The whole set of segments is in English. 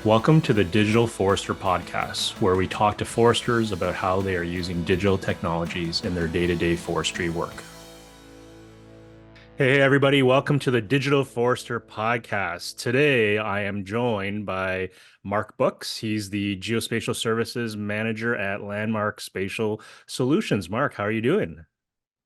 Welcome to the Digital Forester Podcast, where we talk to foresters about how they are using digital technologies in their day-to-day forestry work. Hey, everybody, welcome to the Digital Forester Podcast. Today, I am joined by Mark Books. He's the Geospatial Services Manager at LandMark Spatial Solutions. Mark, how are you doing?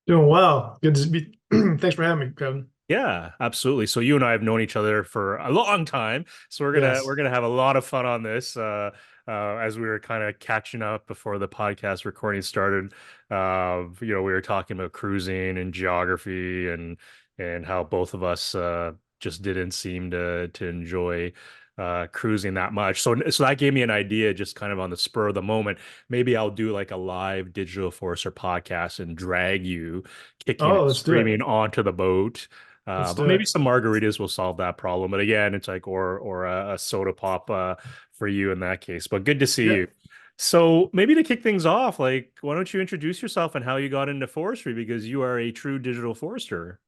Doing well. Good to be. Thanks for having me, Kevin. Yeah, absolutely. So you and I have known each other for a long time, so we're gonna Yes. we're gonna have a lot of fun on this. As we were kind of catching up before the podcast recording started, we were talking about cruising and geography and how both of us just didn't seem to enjoy cruising that much. So that gave me an idea, just kind of on the spur of the moment. Maybe I'll do like a live digital forester podcast and drag you kicking Oh, and let's do it. screaming onto the boat. Let's But do maybe it. some margaritas will solve that problem. But again, it's like or a soda pop for you in that case. But good to see you. Yep. So maybe to kick things off, like why don't you introduce yourself and how you got into forestry because you are a true digital forester.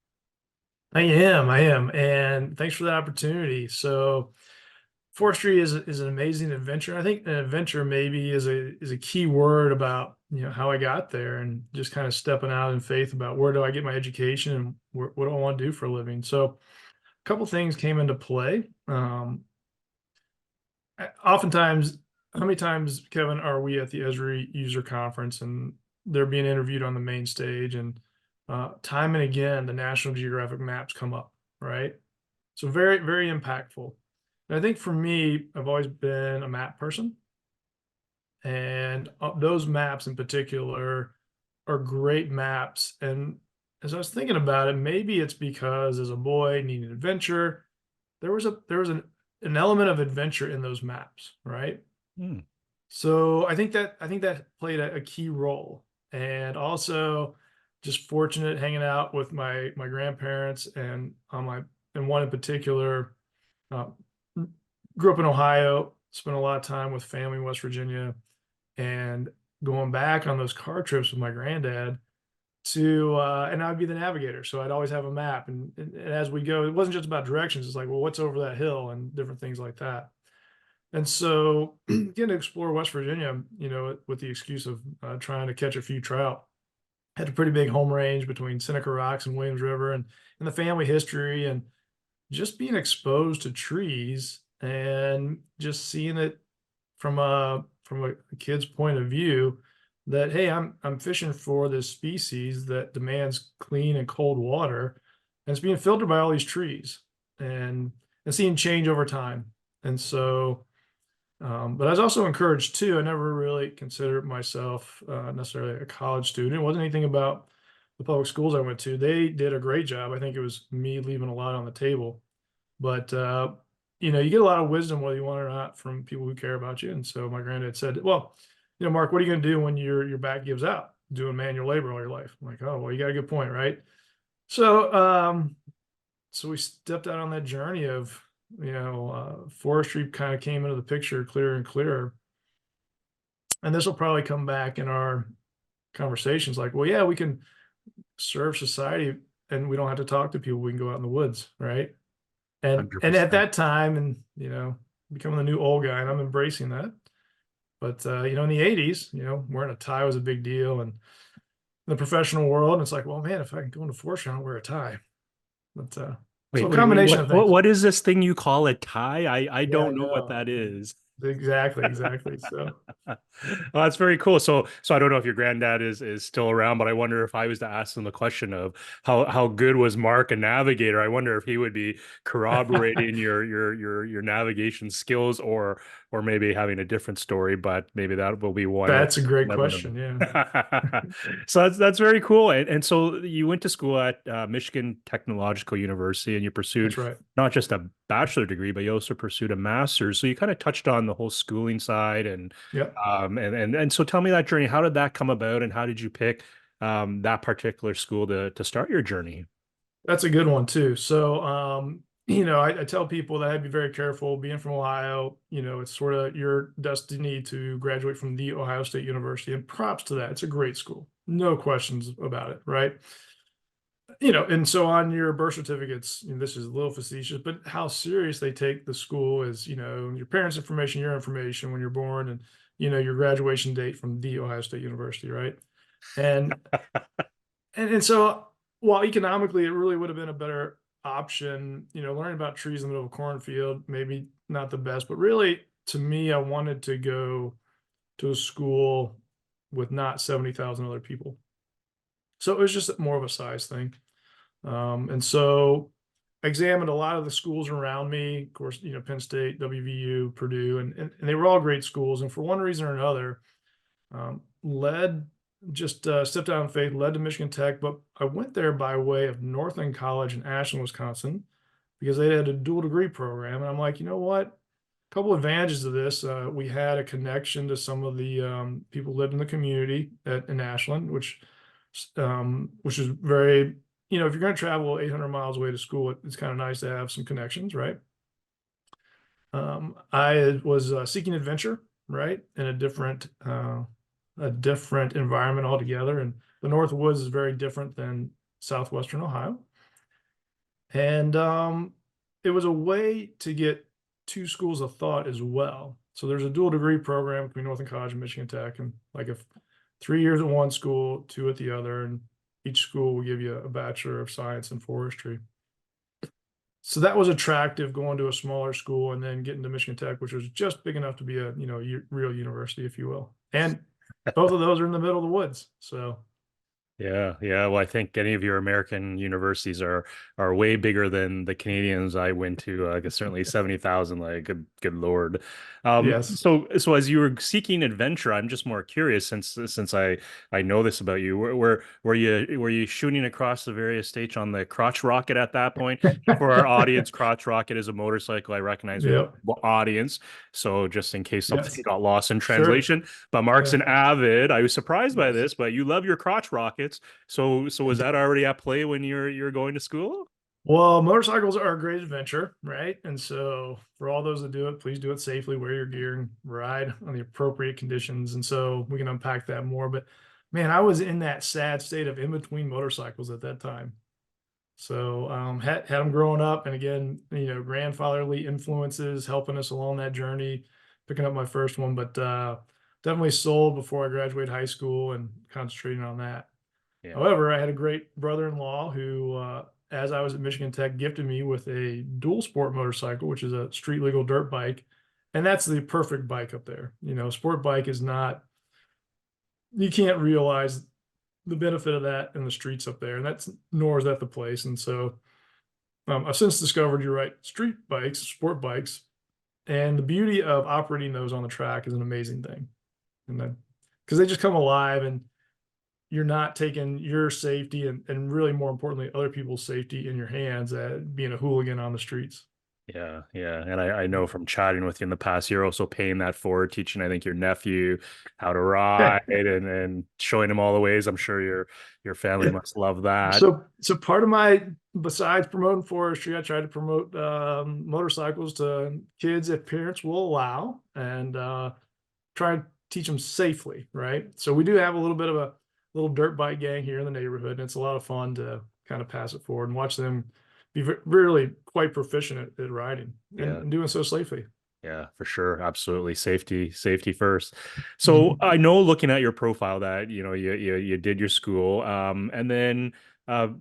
I am. And thanks for the opportunity. So forestry is an amazing adventure. I think an adventure maybe is a key word about, how I got there and just kind of stepping out in faith about where do I get my education and what do I want to do for a living. So a couple things came into play. Oftentimes, how many times, Kevin, are we at the Esri user conference and they're being interviewed on the main stage, and time and again, the National Geographic maps come up, right? So very, very impactful. And I think for me, I've always been a map person, and those maps in particular are great maps. And as I was thinking about it, maybe it's because as a boy needing adventure, there was an element of adventure in those maps, right? Hmm. So I think that played a key role, and also just fortunate hanging out with my grandparents and on my and one in particular, uh, grew up in Ohio, spent a lot of time with family in West Virginia, and going back on those car trips with my granddad and I'd be the navigator, so I'd always have a map, and as we go, it wasn't just about directions. It's like, well, what's over that hill and different things like that. And so getting to explore West Virginia, with the excuse of trying to catch a few trout, had a pretty big home range between Seneca Rocks and Williams River, and the family history, and just being exposed to trees and just seeing it from a kid's point of view, that hey, I'm fishing for this species that demands clean and cold water, and it's being filtered by all these trees, and seeing change over time. And so but I was also encouraged too. I never really considered myself necessarily a college student. It wasn't anything about the public schools I went to. They did a great job. I think it was me leaving a lot on the table. But you get a lot of wisdom, whether you want it or not, from people who care about you. And so my granddad said, "Well, Mark, what are you going to do when your back gives out doing manual labor all your life?" I'm like, "Oh, well, you got a good point, right?" So so we stepped out on that journey of forestry kind of came into the picture clearer and clearer. And this will probably come back in our conversations, like, well, yeah, we can serve society and we don't have to talk to people, we can go out in the woods, right? And at 100%. that time, and becoming the new old guy, and I'm embracing that. But in the 80s, wearing a tie was a big deal, and in the professional world, it's like, well, man, if I can go into forestry, I don't wear a tie. But so Wait, a wait, combination what, of what things. what is this thing you call a tie? I Yeah, I don't know what know. that is. Exactly. So Well, that's very cool. So I don't know if your granddad is still around, but I wonder if I was to ask him the question of how good was Mark a navigator, I wonder if he would be corroborating your navigation skills or maybe having a different story, but maybe that will be one we'll that's a great never know. question. Yeah, So that's very cool. And so you went to school at Michigan Technological University and you pursued that's right. not just a bachelor degree, but you also pursued a master's. So you kind of touched on the whole schooling side Yep. and so tell me that journey. How did that come about, and how did you pick that particular school to start your journey? That's a good one too. So, I tell people that I'd be very careful being from Ohio. It's sort of your destiny to graduate from the Ohio State University, and props to that. It's a great school, no questions about it, right? And so on your birth certificates, this is a little facetious, but how serious they take the school is, your parents' information, your information when you're born, and your graduation date from the Ohio State University, right? And and so while economically it really would have been a better option, learning about trees in the middle of a cornfield, maybe not the best, but really to me, I wanted to go to a school with not 70,000 other people. So it was just more of a size thing. And so I examined a lot of the schools around me, of course, Penn State, WVU, Purdue, and they were all great schools. And for one reason or another, led just stepped out in faith, led to Michigan Tech. But I went there by way of Northland College in Ashland, Wisconsin, because they had a dual degree program. And I'm like, you know what? A couple advantages of this. We had a connection to some of the people who lived in the community in Ashland, which is very, if you're going to travel 800 miles away to school, it's kind of nice to have some connections, right? I was seeking adventure, right, in a different environment altogether, and the North Woods is very different than southwestern Ohio, and it was a way to get two schools of thought as well. So there's a dual degree program between Northern College and Michigan Tech, and like if 3 years at one school, 2 at the other, and each school will give you a Bachelor of Science in Forestry. So that was attractive, going to a smaller school and then getting to Michigan Tech, which was just big enough to be a real university, if you will. And both of those are in the middle of the woods. So Yeah, yeah. Well, I think any of your American universities are way bigger than the Canadians I went to. I guess certainly 70,000. Like, good Lord. yes, So as you were seeking adventure, I'm just more curious since I know this about you. Were you shooting across the various states on the crotch rocket at that point? For our audience, crotch rocket is a motorcycle. I recognize we have yep, an audience, so just in case something yes, got lost in sure, translation. But Mark's yeah, an avid. I was surprised by yes. this, but you love your crotch rockets. So was that already at play when you're going to school? Well, motorcycles are a great adventure, right? And so, for all those that do it, please do it safely, wear your gear, and ride on the appropriate conditions. And so, we can unpack that more. But man, I was in that sad state of in between motorcycles at that time. So, had them growing up, and again, grandfatherly influences helping us along that journey, picking up my first one, but definitely sold before I graduated high school and concentrating on that. Yeah. However, I had a great brother-in-law who, as I was at Michigan Tech, gifted me with a dual sport motorcycle, which is a street legal dirt bike. And that's the perfect bike up there. Sport bike is not, you can't realize the benefit of that in the streets up there. And nor is that the place. And so I've since discovered, you're right, street bikes, sport bikes, and the beauty of operating those on the track is an amazing thing. And then, because they just come alive, and you're not taking your safety and really more importantly other people's safety in your hands at being a hooligan on the streets. Yeah, yeah. And I know from chatting with you in the past, you're also paying that forward, teaching, I think, your nephew how to ride and showing him all the ways. I'm sure your family must love that. So part of my, besides promoting forestry, I try to promote motorcycles to kids if parents will allow, and try and teach them safely, right? So we do have a little bit of a little dirt bike gang here in the neighborhood, and it's a lot of fun to kind of pass it forward and watch them be really quite proficient at riding, and, Yeah. and doing so safely. Yeah, for sure. Absolutely. Safety first. So Mhm. I know looking at your profile that, you did your school, and then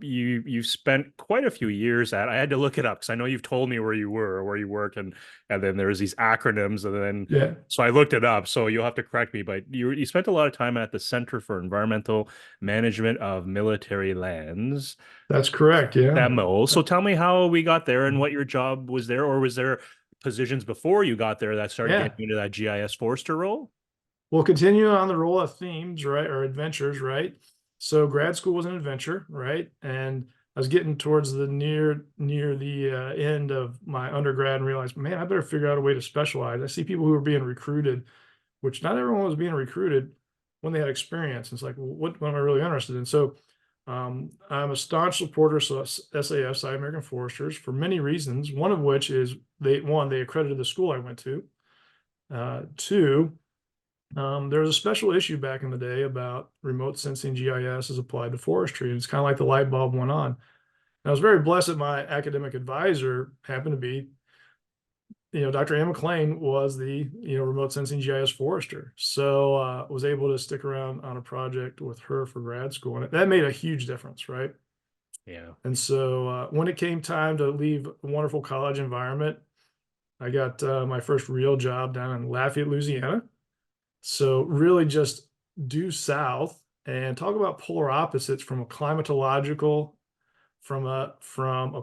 you spent quite a few years at, I had to look it up because I know you've told me where you were or where you work, and then there's these acronyms, and then Yeah, so I looked it up. So you'll have to correct me, but you spent a lot of time at the Center for Environmental Management of Military Lands. that's correct. Yeah. MO. So tell me how we got there and what your job was there, or was there positions before you got there that started Yeah. getting you into that GIS Forester role? We'll continue on the role of themes, right, or adventures, right? So grad school was an adventure, right? And I was getting towards the near the end of my undergrad and realized, man, I better figure out a way to specialize. I see people who are being recruited, which not everyone was being recruited when they had experience. It's like, well, what am I really interested in? So I'm a staunch supporter of SAF, Sci American Foresters, for many reasons. One of which is they accredited the school I went to. Two, There was a special issue back in the day about remote sensing GIS as applied to forestry. And it's kind of like the light bulb went on. And I was very blessed that my academic advisor happened to be, Dr. Ann McLean was the, remote sensing GIS forester. So was able to stick around on a project with her for grad school. And that made a huge difference, right? Yeah. And so when it came time to leave a wonderful college environment, I got my first real job down in Lafayette, Louisiana. So really just due south and talk about polar opposites from a climatological, from a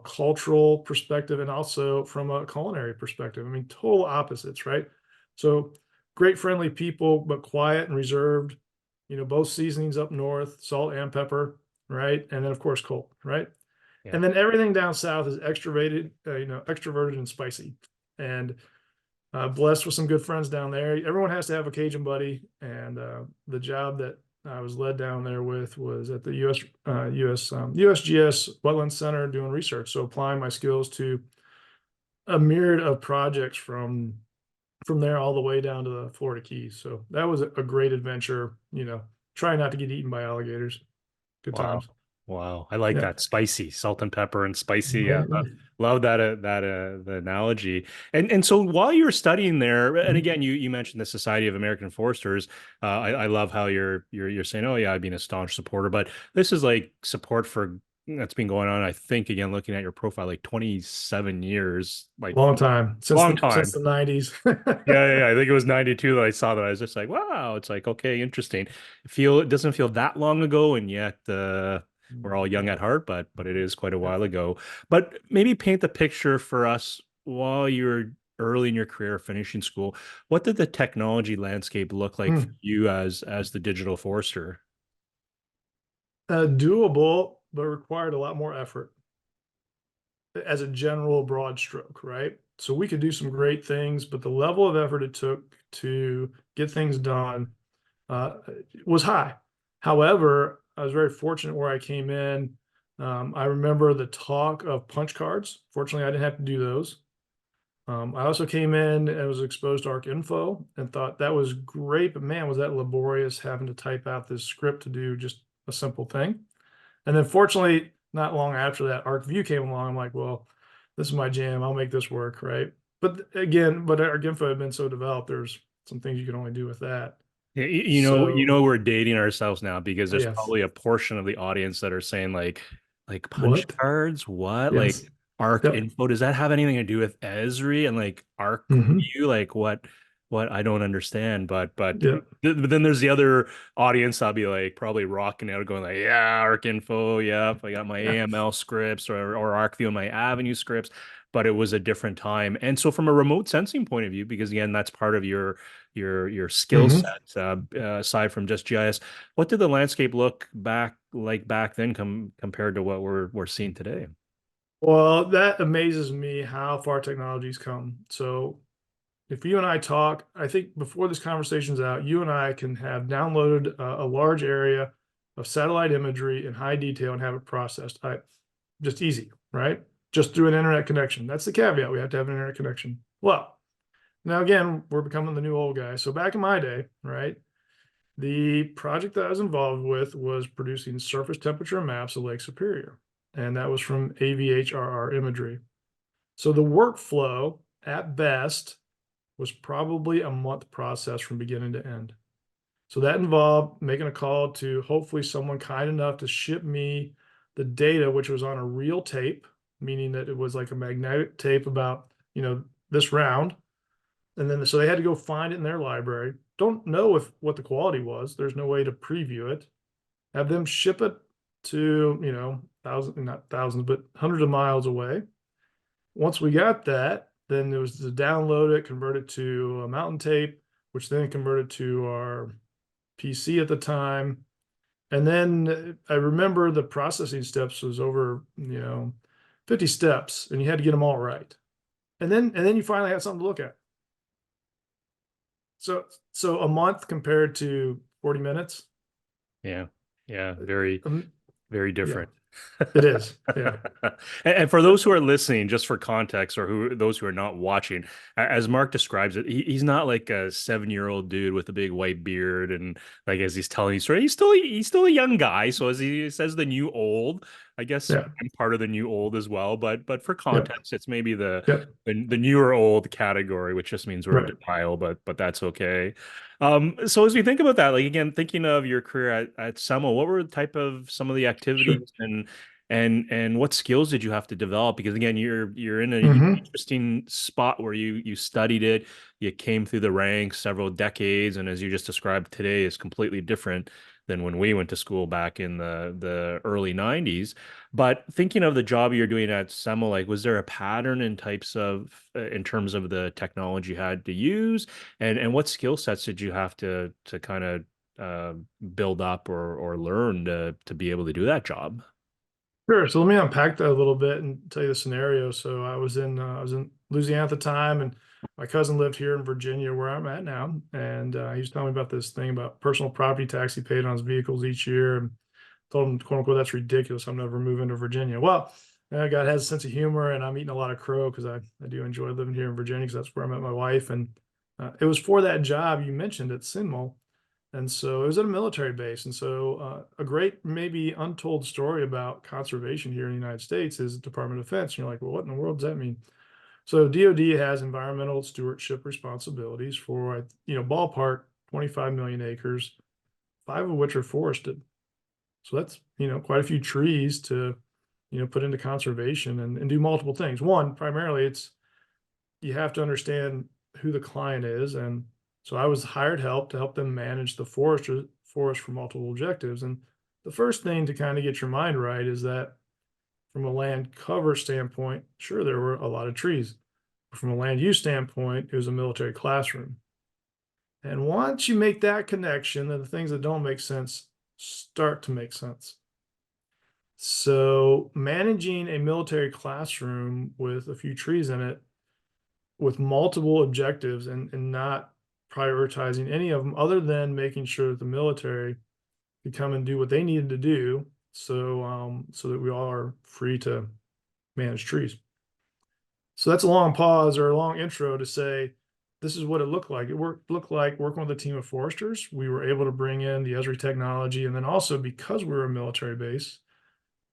cultural perspective, and also from a culinary perspective. I mean, total opposites, right? So great friendly people, but quiet and reserved. Both seasonings up north, salt and pepper, right? And then of course cold, right? Yeah. And then everything down south is extroverted and spicy. And blessed with some good friends down there. Everyone has to have a Cajun buddy, and the job that I was led down there with was at the USGS Wetland Center doing research. So applying my skills to a myriad of projects from there all the way down to the Florida Keys. So that was a great adventure. Trying not to get eaten by alligators. Good Wow. times. Wow. I like Yeah. that spicy, salt and pepper and spicy. Yeah. Love that the analogy. And so while you were studying there, and again, you mentioned the Society of American Foresters. I love how you're saying, oh yeah, I've been a staunch supporter, but this is like support for that's been going on, I think, again, looking at your profile, like 27 years, like Long time since long the time. 90s. Yeah. I think it was 92 that I saw that. I was just like, wow, it's like, okay, interesting. It doesn't feel that long ago, and yet we're all young at heart, but it is quite a Yeah. while ago. But maybe paint the picture for us while you're early in your career, finishing school. What did the technology landscape look like for Hmm. you as the digital forester? Doable, but required a lot more effort as a general broad stroke, right? So we could do some great things, but the level of effort it took to get things done uh, was high. However, I was very fortunate where I came in. I remember the talk of punch cards. Fortunately, I didn't have to do those. I also came in and was exposed to ArcInfo and thought that was great, but man, was that laborious having to type out this script to do just a simple thing. And then fortunately, not long after that, ArcView came along. I'm like, well, this is my jam. I'll make this work, right? But again, but ArcInfo had been so developed, there's some things you can only do with that. Yeah, So we're dating ourselves now because there's yes, probably a portion of the audience that are saying like punch what? cards, what? Like Yes, Arc yep. Info, does that have anything to do with Esri and like Arc Hmm. View? Like what I don't understand. Yeah, But then there's the other audience I'll be like probably rocking out going like, yeah, Arc Info, yep, I got my yeah. AML scripts or ArcView and my Avenue scripts. But it was a different time. And so from a remote sensing point of view, because again, that's part of your skill Hmm. set aside from just GIS. What did the landscape look back then compared to what we're seeing today? Well, that amazes me how far technology's come. So if you and I talk, I think before this conversation's out, you and I can have downloaded a large area of satellite imagery in high detail and have it processed. Just easy, right? Just through an internet connection. That's the caveat. We have to have an internet connection. Well, now again, we're becoming the new old guy. So back in my day, right, the project that I was involved with was producing surface temperature maps of Lake Superior, and that was from AVHRR imagery. So the workflow at best was probably a month process from beginning to end. So that involved making a call to hopefully someone kind enough to ship me the data, which was on a real tape, meaning that it was like a magnetic tape about, this round. And then so they had to go find it in their library. Don't know if what the quality was. There's no way to preview it. Have them ship it to, thousands, not thousands, but hundreds of miles away. Once we got that, then there was to download it, convert it to a mountain tape, which then converted to our PC at the time. And then I remember the processing steps was over, 50 steps, and you had to get them all right. And then you finally had something to look at. So a month compared to 40 minutes. Yeah, yeah, very Um, very yeah. different. It is. Yeah. And for those who are listening, just for context, or those who are not watching, as Mark describes it, he's not like a 7-year-old dude with a big white beard, and like as he's telling you story, he's still a young guy. So as he says, the new old, I guess Yeah. I'm part of the new old as well. But for Yep. context, it's maybe the Yep. the newer old category, which just means we're in Right. denial, but that's okay. So as we think about that, like again, thinking of your career at Semo, what were the type of some of the Sure. activities and what skills did you have to develop? Because again, you're in a Hmm. interesting spot where you studied it, you came through the ranks several decades, and as you just described today, is completely different than when we went to school back in the early 90s. But thinking of the job you're doing at Semo, like was there a pattern in types of in terms of the technology you had to use, and what skill sets did you have to kind of uh, build up or learn to be able to do that job? Sure. So let me unpack that a little bit and tell you the scenario. So I was in Louisiana at the time, and my cousin lived here in Virginia, where I'm at now. And he was telling me about this thing about personal property tax he paid on his vehicles each year, and told him, quote unquote, that's ridiculous. I'm never moving to Virginia. Well, God has a sense of humor, and I'm eating a lot of crow because I do enjoy living here in Virginia because that's where I met my wife. And it was for that job you mentioned at Sinmol. And so it was at a military base. And so a great, maybe untold story about conservation here in the United States is Department of Defense. And you're like, well, what in the world does that mean? So DoD has environmental stewardship responsibilities for, ballpark 25 million acres, 5 of which are forested. So that's, quite a few trees to, put into conservation and do multiple things. One, primarily, it's you have to understand who the client is. And so I was hired help to help them manage the forest for multiple objectives. And the first thing to kind of get your mind right is that from a land cover standpoint, sure, there were a lot of trees. From a land use standpoint, it was a military classroom. And once you make that connection, then the things that don't make sense start to make sense. So managing a military classroom with a few trees in it with multiple objectives and not prioritizing any of them other than making sure that the military could come and do what they needed to do so that we all are free to manage trees. So that's a long pause or a long intro to say this is what it looked like. Looked like working with a team of foresters. We were able to bring in the Esri technology, and then also because we were a military base,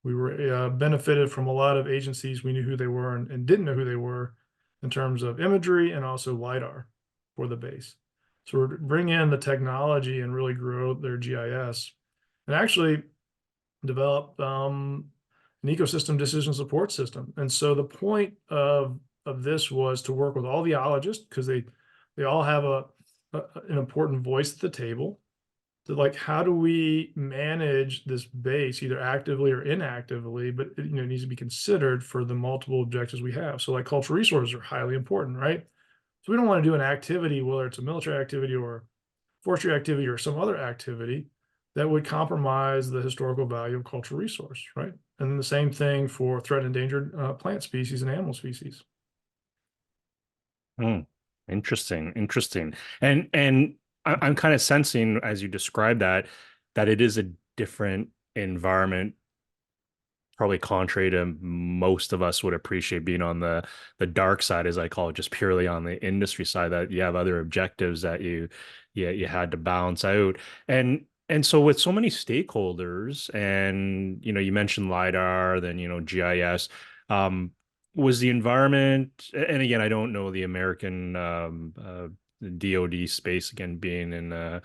we were benefited from a lot of agencies. We knew who they were and didn't know who they were in terms of imagery and also LiDAR for the base. So we're bring in the technology and really grow their GIS and actually develop an ecosystem decision support system. And so the point of this was to work with all the ologists because they all have an important voice at the table. So like, how do we manage this base either actively or inactively, but it needs to be considered for the multiple objectives we have. So like cultural resources are highly important, right? So we don't want to do an activity, whether it's a military activity or forestry activity or some other activity that would compromise the historical value of cultural resource, right? And then the same thing for threat and endangered plant species and animal species. Hmm. Interesting, interesting. And I'm kind of sensing as you describe that it is a different environment, probably contrary to most of us would appreciate being on the dark side, as I call it, just purely on the industry side, that you have other objectives that you had to balance out. And so with so many stakeholders, and you mentioned LiDAR, then GIS, um, was the environment, and again, I don't know the American DoD space, again, being in a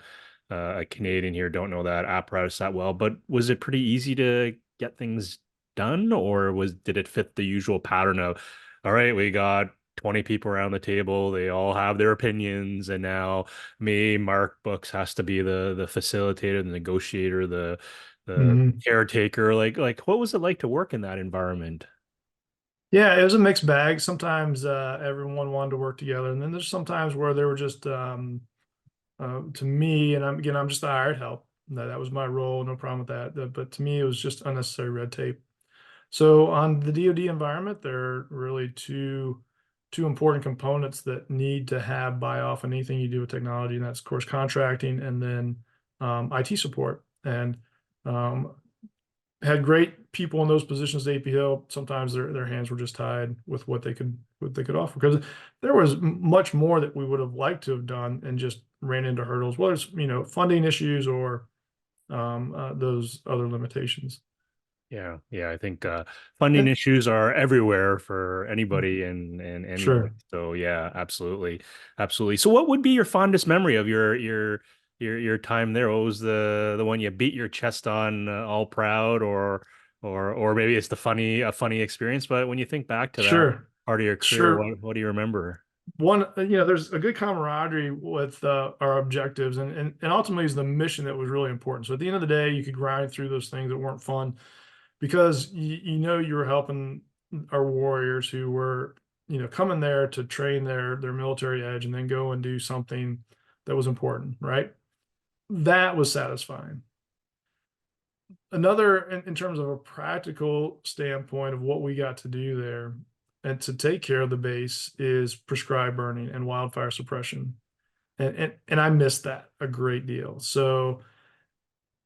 Canadian here, don't know that apparatus that well, but was it pretty easy to get things done, or did it fit the usual pattern of, all right, we got 20 people around the table, they all have their opinions, and now me, Mark Books, has to be the facilitator, the negotiator, the Mhm. caretaker. Like what was it like to work in that environment? Yeah, it was a mixed bag. Sometimes everyone wanted to work together, and then there's sometimes where they were just to me, and I'm just a hired help. That was my role, no problem with that. But to me, it was just unnecessary red tape. So on the DoD environment, there are really two important components that need to have buy off on anything you do with technology, and that's of course contracting and then IT support. And um, had great people in those positions at AP Hill. Sometimes their hands were just tied with what they could offer, because there was much more that we would have liked to have done and just ran into hurdles, whether it's funding issues or those other limitations. Yeah, yeah. I think funding And issues are everywhere for anybody and anywhere. sure, So yeah, absolutely, absolutely. So what would be your fondest memory of your time there? What was the one you beat your chest on, all proud, or maybe it's a funny experience? But when you think back to that sure, part of your career, sure. what do you remember? One, there's a good camaraderie with our objectives, and ultimately is the mission that was really important. So at the end of the day, you could grind through those things that weren't fun, because you were helping our warriors who were coming there to train their military edge and then go and do something that was important, right? That was satisfying. Another, in terms of a practical standpoint of what we got to do there and to take care of the base, is prescribed burning and wildfire suppression, and I missed that a great deal. So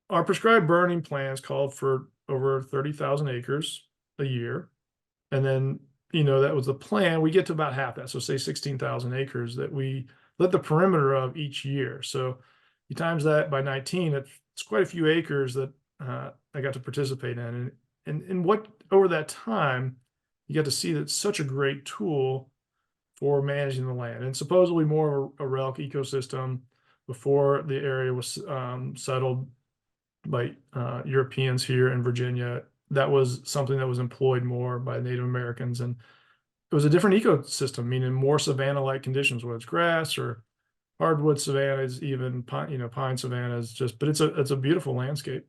our prescribed burning plans called for over 30,000 acres a year. And then, that was the plan. We get to about half that. So say 16,000 acres that we lit the perimeter of each year. So you times that by 19, it's quite a few acres that I got to participate in. And what, over that time, you got to see that it's such a great tool for managing the land, and supposedly more of a relic ecosystem before the area was settled by Europeans here in Virginia. That was something that was employed more by Native Americans, and it was a different ecosystem, meaning more savanna-like conditions, whether it's grass or hardwood savannas, even pine savannas. But it's a beautiful landscape.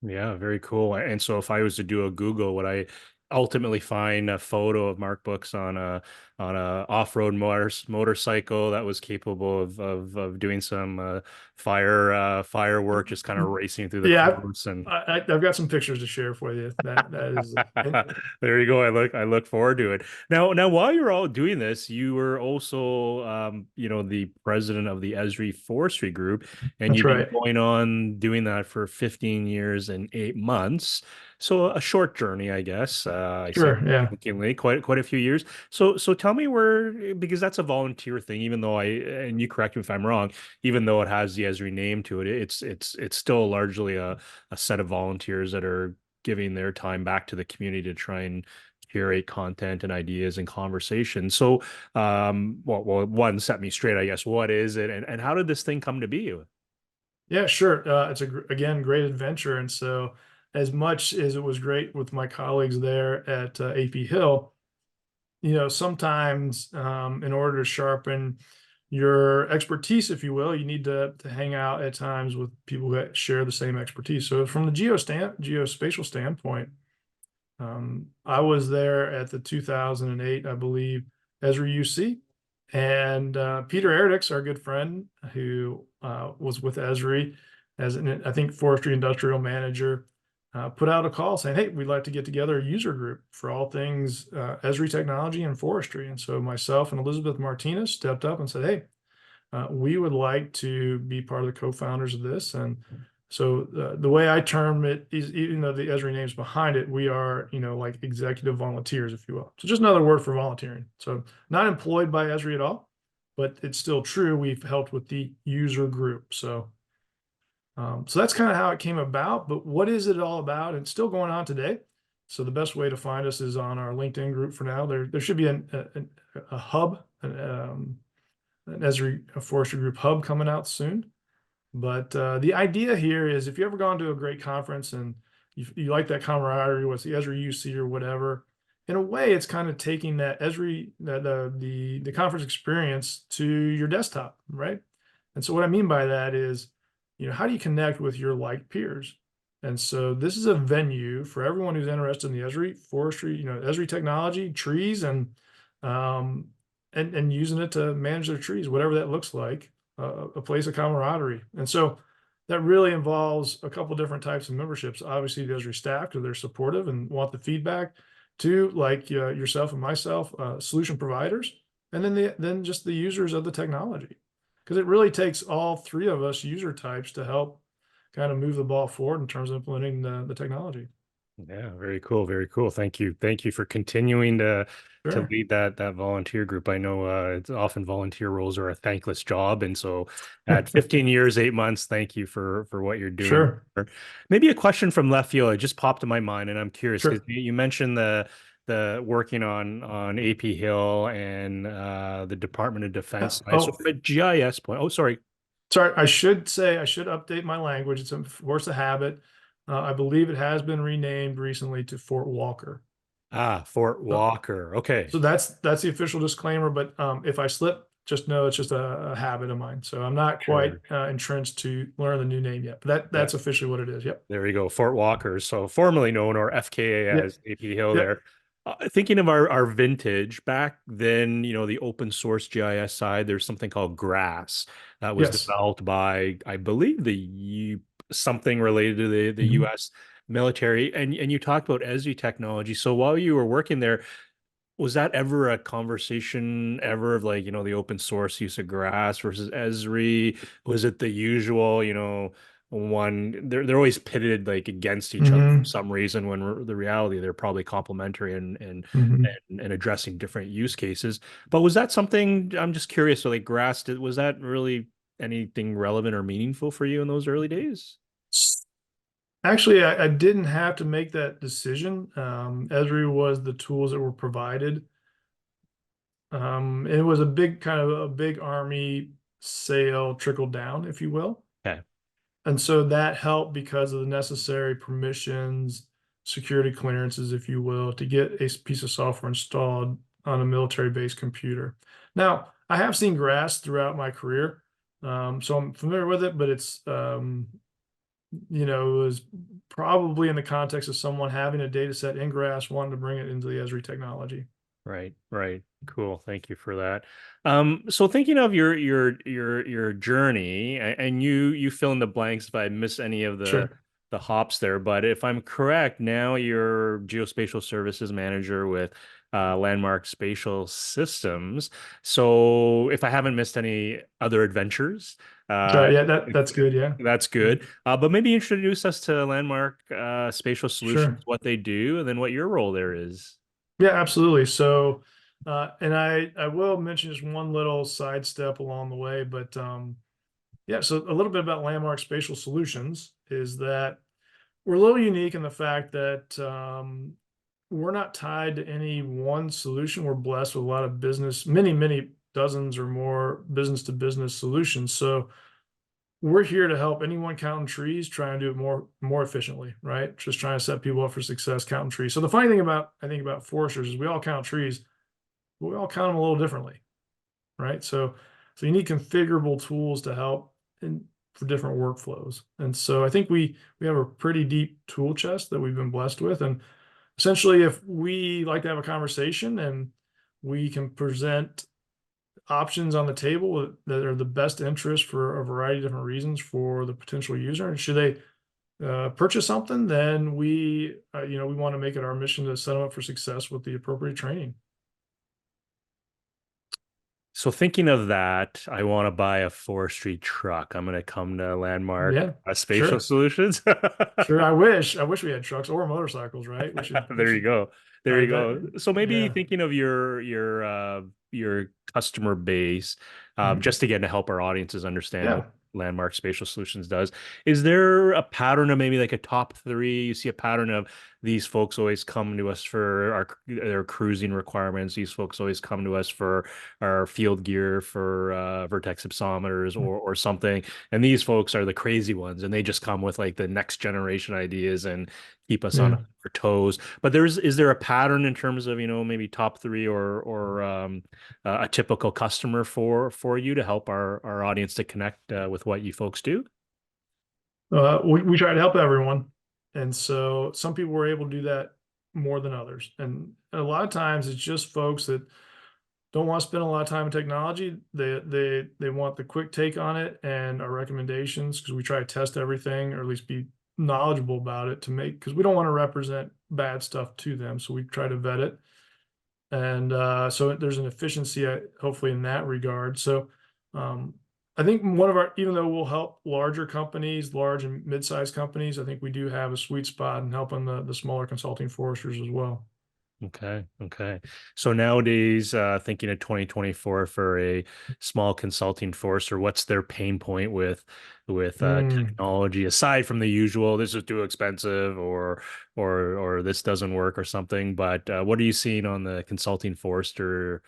Yeah, very cool. And so if I was to do a Google, would I ultimately find a photo of Mark Books on a off-road motorcycle that was capable of doing some firework, just kind of racing through the Yeah, course and I've got some pictures to share for you. That is, and there you go. I look forward to it. Now while you're all doing this, you were also the president of the Esri Forestry Group, and that's you've been right. going on doing that for 15 years and 8 months. So a short journey, I guess. I say Sure, yeah, jokingly, quite a few years. So tell me where, because that's a volunteer thing, even though and you correct me if I'm wrong, even though it has the Esri name to it, it's still largely a set of volunteers that are giving their time back to the community to try and curate content and ideas and conversation. So, one, set me straight, I guess. What is it, and how did this thing come to be? yeah, sure. It's again great adventure, and so as much as it was great with my colleagues there at AP Hill, sometimes in order to sharpen your expertise, if you will, you need to hang out at times with people that share the same expertise. So from the geospatial standpoint, I was there at the 2008, I believe, Esri UC, and Peter Erdix, our good friend, who was with Esri as I think forestry industrial manager, put out a call saying, "Hey, we'd like to get together a user group for all things Esri technology and forestry." And so myself and Elizabeth Martinez stepped up and said, "Hey, we would like to be part of the co-founders of this." And so the way I term it is, even though the Esri name's behind it, we are, like executive volunteers, if you will. So just another word for volunteering. So not employed by Esri at all, but it's still true. We've helped with the user group. So that's kind of how it came about. But what is it all about? It's still going on today. So the best way to find us is on our LinkedIn group for now. There should be a hub, an Esri Forestry Group hub coming out soon. But the idea here is, if you ever gone to a great conference and you like that camaraderie with the Esri UC or whatever, in a way, it's kind of taking that Esri, the conference experience to your desktop, right? And so what I mean by that is, how do you connect with your like peers? And so this is a venue for everyone who's interested in the Esri forestry, Esri technology, trees, um, and using it to manage their trees, whatever that looks like, a place of camaraderie. And so that really involves a couple different types of memberships. Obviously, the Esri staff, because they're supportive and want the feedback. Two, like yourself and myself, solution providers, and then just the users of the technology, because it really takes all three of us user types to help kind of move the ball forward in terms of implementing the technology. Yeah, very cool, very cool. Thank you for continuing to Sure. lead that volunteer group. I know it's often volunteer roles are a thankless job, and so at 15 years, 8 months, thank you for what you're doing. Sure. Maybe a question from left field. It just popped in my mind, and I'm curious because Sure. you mentioned the working on AP Hill and the Department of Yeah. Defense side. So Oh, from a GIS point, oh, sorry. sorry. I should update my language. It's a force of habit. I believe it has been renamed recently to Fort Walker. Ah, Fort So, Walker. Okay. so that's the official disclaimer. But if I slip, just know it's just a habit of mine. So I'm not quite Sure. entrenched to learn the new name yet. But Yeah. that's officially what it is. Yep. There we go. Fort Walker. So formerly known or FKA Yep. as AP Hill Yep. there. Thinking of our vintage back then, the open source GIS side, there's something called Grass that was Yes. developed by, I believe, something related to the Mhm. US military. And you talked about Esri technology. So while you were working there, was that ever a conversation ever of like, the open source use of Grass versus Esri? Was it the usual, one they're always pitted like against each other for Mhm. some reason when the reality they're probably complementary Mhm. and addressing different use cases. But was that something I'm just curious, so like was that really anything relevant or meaningful for you in those early days? Actually, I didn't have to make that decision. Esri was the tools that were provided. It was a big kind of a big army sale trickle down, if you will. Okay. And so that helped because of the necessary permissions, security clearances, if you will, to get a piece of software installed on a military-based computer. Now, I have seen Grass throughout my career, so I'm familiar with it, but it was probably in the context of someone having a data set in Grass, wanting to bring it into the Esri technology. Right, right. Cool. Thank you for that. So thinking of your journey, and you fill in the blanks if I miss any of Sure. the hops there, but if I'm correct, now you're Geospatial Services Manager with Landmark Spatial Systems. So if I haven't missed any other adventures, uh, Sorry, yeah, that's good. Yeah. that's Yeah. good. But maybe introduce us to Landmark Spatial Solutions, Sure. what they do, and then what your role there is. Yeah, absolutely. So, and I will mention just one little sidestep along the way, but yeah. So a little bit about Landmark Spatial Solutions is that we're a little unique in the fact that we're not tied to any one solution. We're blessed with a lot of business, many dozens or more business to business solutions. So we're here to help anyone counting trees try and do it more efficiently, right? Just trying to set people up for success counting trees. So the funny thing about I think about foresters is we all count trees, but we all count them a little differently, right? So you need configurable tools to help in for different workflows. And so I think we have a pretty deep tool chest that we've been blessed with. And essentially, if we like to have a conversation and we can present options on the table that are the best interest for a variety of different reasons for the potential user. And should they purchase something, then we want to make it our mission to set them up for success with the appropriate training. So thinking of that, I want to buy a forestry truck. I'm going to come to Landmark Yeah, Spatial sure, Solutions. sure. I wish we had trucks or motorcycles, right? We There you should. go. There you That go. So maybe yeah. thinking of your customer base, Mhm. just again to help our audiences understand what Yeah. Landmark Spatial Solutions does. Is there a pattern of maybe like a top three? You see a pattern of these folks always come to us for their cruising requirements. These folks always come to us for our field gear, for vertex hypsometers or something. And these folks are the crazy ones, and they just come with like the next generation ideas and keep us on Yeah. our toes. But is there a pattern in terms of, maybe top three or a typical customer for you to help our audience to connect with what you folks do? We try to help everyone, and so some people were able to do that more than others, and a lot of times it's just folks that don't want to spend a lot of time in technology. They want the quick take on it and our recommendations because we try to test everything or at least be knowledgeable about it to make because we don't want to represent bad stuff to them. So we try to vet it, and so there's an efficiency hopefully in that regard. So um, I think one of our, even though we'll help larger companies, large and mid-sized companies, I think we do have a sweet spot in helping the smaller consulting foresters as well. Okay. Okay. So nowadays, thinking of 2024 for a small consulting forester, what's their pain point with Mm. technology aside from the usual, this is too expensive or this doesn't work or something. But what are you seeing on the consulting forester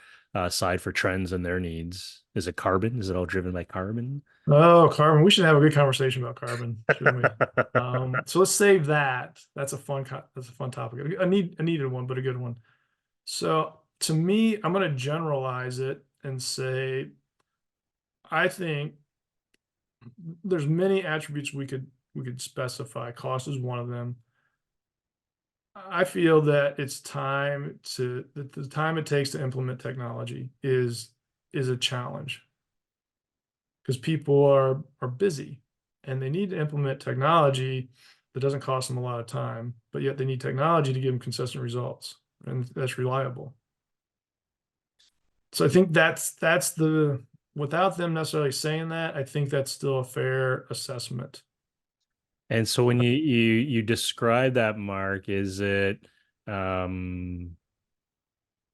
side for trends and their needs? Is it carbon? Is it all driven by carbon? Oh, carbon. We should have a good conversation about carbon, shouldn't we? So let's save that. That's a fun topic. A needed one, but a good one. So to me, I'm going to generalize it and say I think there's many attributes we could specify. Cost is one of them. I feel that it's time to that the time it takes to implement technology is a challenge because people are busy and they need to implement technology that doesn't cost them a lot of time, but yet they need technology to give them consistent results and that's reliable. So I think that's the without them necessarily saying that, I think that's still a fair assessment. And so when you describe that, Mark, um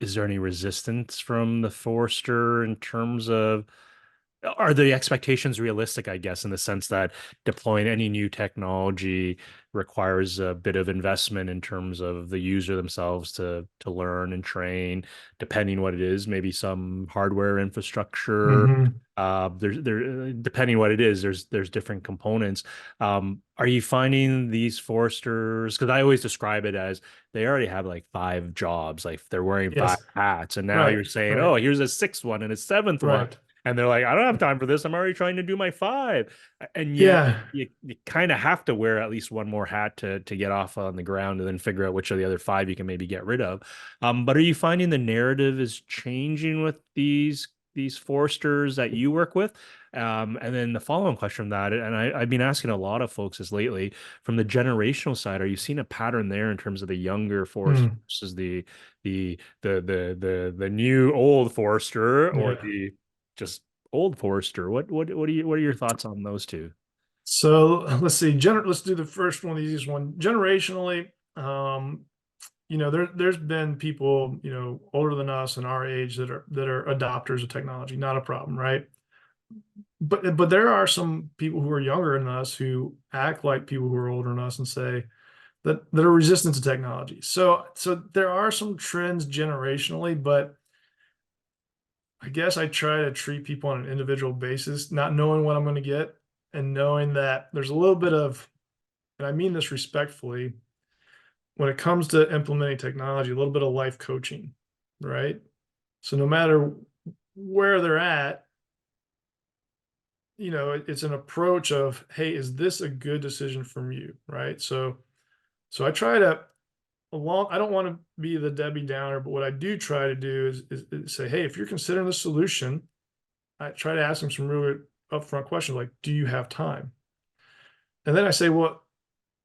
is there any resistance from the forester in terms of are the expectations realistic, I guess, in the sense that deploying any new technology requires a bit of investment in terms of the user themselves to learn and train, depending what it is, maybe some hardware infrastructure. Hmm. Depending what it is, there's different components. Are you finding these foresters? Because I always describe it as they already have like five jobs, like they're wearing five Yes. hats, and now Right. you're saying, Right. oh, here's a sixth one and a seventh one. Right. And they're like, I don't have time for this. I'm already trying to do my five. And yet Yeah. you kind of have to wear at least one more hat to get off on the ground and then figure out which of the other five you can maybe get rid of. But are you finding the narrative is changing with these foresters that you work with? And then the following question from that, and I've been asking a lot of folks this lately, from the generational side, are you seeing a pattern there in terms of the younger foresters Hmm. versus the new old forester or Yeah. the just old Forester. What are your thoughts on those two? So let's see. Let's do the first one, the easiest one. Generationally, there's been people, older than us and our age that are adopters of technology. Not a problem, right? But there are some people who are younger than us who act like people who are older than us and say that are resistant to technology. So there are some trends generationally, but I guess I try to treat people on an individual basis, not knowing what I'm going to get and knowing that there's a little bit of, and I mean this respectfully, when it comes to implementing technology, a little bit of life coaching, right? So no matter where they're at, it's an approach of, hey, is this a good decision from you, right? So I try to I don't want to be the Debbie Downer, but what I do try to do is say, hey, if you're considering the solution, I try to ask them some really upfront questions like, do you have time? And then I say, well,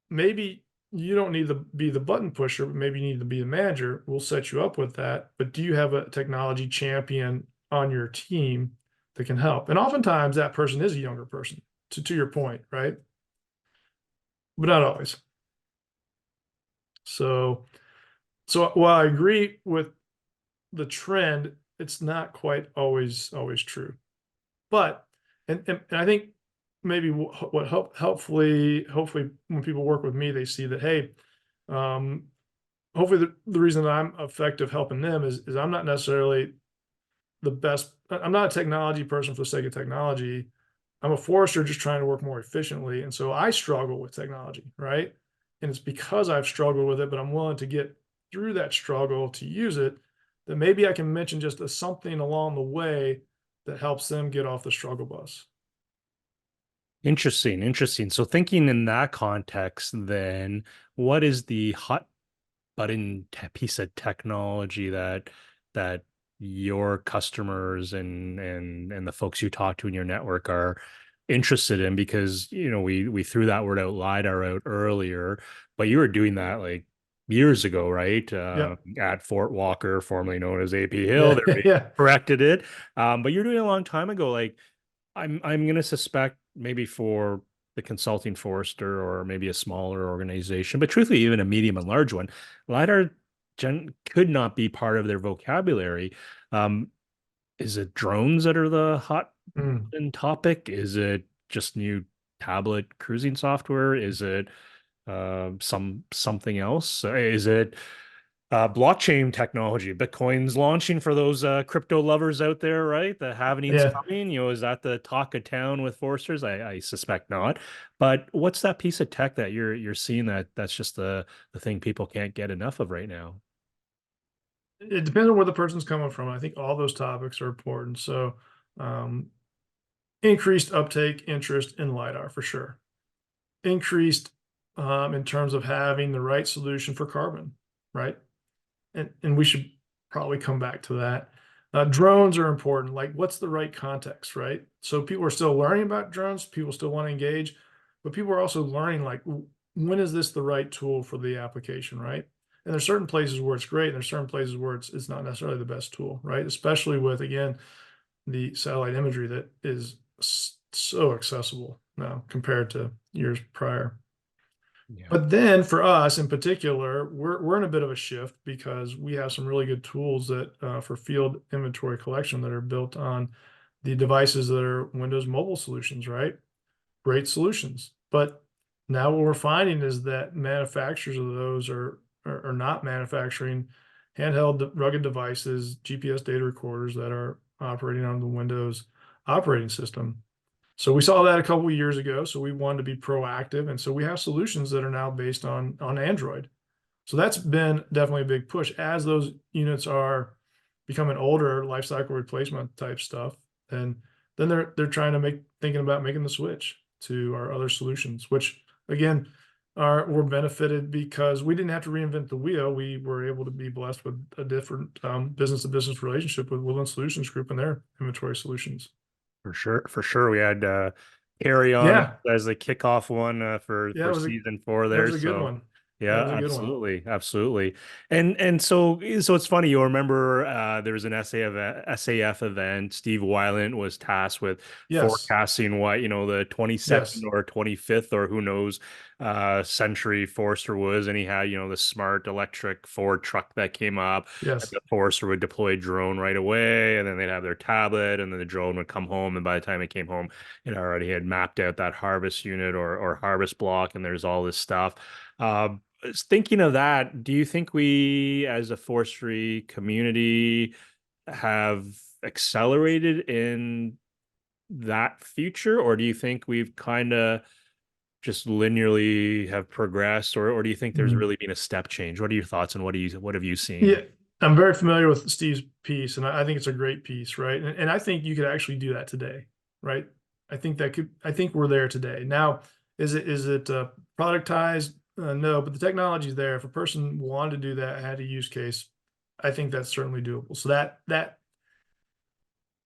maybe you don't need to be the button pusher, but maybe you need to be the manager. We'll set you up with that. But do you have a technology champion on your team that can help? And oftentimes that person is a younger person, to your point, right? But not always. So so while I agree with the trend, it's not quite always true. But and I think maybe what hopefully when people work with me, they see that hey, um, hopefully the reason that I'm effective helping them is I'm not necessarily the best. I'm not a technology person for the sake of technology. I'm a forester just trying to work more efficiently, and so I struggle with technology, right? And it's because I've struggled with it, but I'm willing to get through that struggle to use it. That maybe I can mention just something along the way that helps them get off the struggle bus. Interesting, interesting. So thinking in that context, then what is the hot button piece of technology that your customers and the folks you talk to in your network are interested in? Because we threw that word out lidar out earlier, but you were doing that like years ago, right? Yeah, At Fort Walker, formerly known as AP Hill, yeah, they yeah, corrected it. But you're doing it a long time ago. Like I'm gonna suspect maybe for the consulting forester or maybe a smaller organization, but truthfully, even a medium and large one, LiDAR could not be part of their vocabulary. Um, is it drones that are the hot Mm. button topic? Is it just new tablet cruising software? Is it something else? Is it blockchain technology? Bitcoin's launching for those crypto lovers out there, right? The halving's Yeah, coming. Is that the talk of town with foresters? I suspect not. But what's that piece of tech that you're seeing that's just the thing people can't get enough of right now? it depends on where the person's coming from. I think all those topics are important. So, um, increased uptake, interest in LiDAR for sure. Increased in terms of having the right solution for carbon, right? And we should probably come back to that. Drones are important. Like, what's the right context, right? So people are still learning about drones. People still want to engage, but people are also learning like, when is this the right tool for the application, right? And there's certain places where it's great, and there's certain places where it's not necessarily the best tool, right? Especially with, again, the satellite imagery that is so accessible now compared to years prior. Yeah. But then for us in particular, we're in a bit of a shift because we have some really good tools that for field inventory collection that are built on the devices that are Windows mobile solutions, right? Great solutions. But now what we're finding is that manufacturers of those are not manufacturing handheld rugged devices, GPS data recorders that are operating on the Windows operating system. So we saw that a couple of years ago. So we wanted to be proactive, and so we have solutions that are now based on Android. So that's been definitely a big push as those units are becoming older, life cycle replacement type stuff. And then they're trying to thinking about making the switch to our other solutions, which again were benefited because we didn't have to reinvent the wheel. We were able to be blessed with a different business to business relationship with Woodland Solutions Group and their inventory solutions. For sure, for sure. We had Carry On Yeah, as a kickoff one yeah, for season 4 that there. was a good So one. That yeah, was a good one. absolutely, absolutely. And so it's funny. You'll remember there was an SAF event. Steve Weiland was tasked with Yes, forecasting what the 22nd yes, or 25th or who knows century Forester was, and he had the smart electric Ford truck that came up. And yes. the forester would deploy a drone right away, and then they'd have their tablet, and then the drone would come home. And by the time it came home, it already had mapped out that harvest unit or harvest block, and there's all this stuff. Thinking of that, do you think we, as a forestry community, have accelerated in that future, or do you think we've kind of just linearly have progressed, or do you think there's Mhm. really been a step change? What are your thoughts, and what have you seen? Yeah, I'm very familiar with Steve's piece, and I think it's a great piece, right? And I think you could actually do that today, right? I think we're there today. Now, is it productized? No, but the technology's there. If a person wanted to do that, had a use case, I think that's certainly doable. So that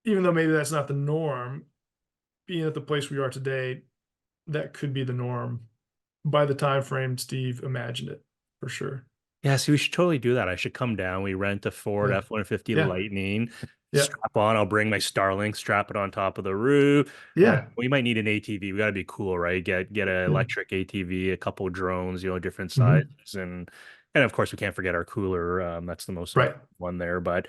even though maybe that's not the norm, being at the place we are today, that could be the norm by the time frame Steve imagined it, for sure. Yeah, see, we should totally do that. I should come down. We rent a Ford Yeah, F-150 yeah, Lightning, yeah, strap on. I'll bring my Starlink, strap it on top of the roof. yeah. We might need an ATV. We got to be cool, right? Get an Yeah. electric ATV, a couple drones, different Mhm. sizes, and of course we can't forget our cooler. That's the most Right. important one there. But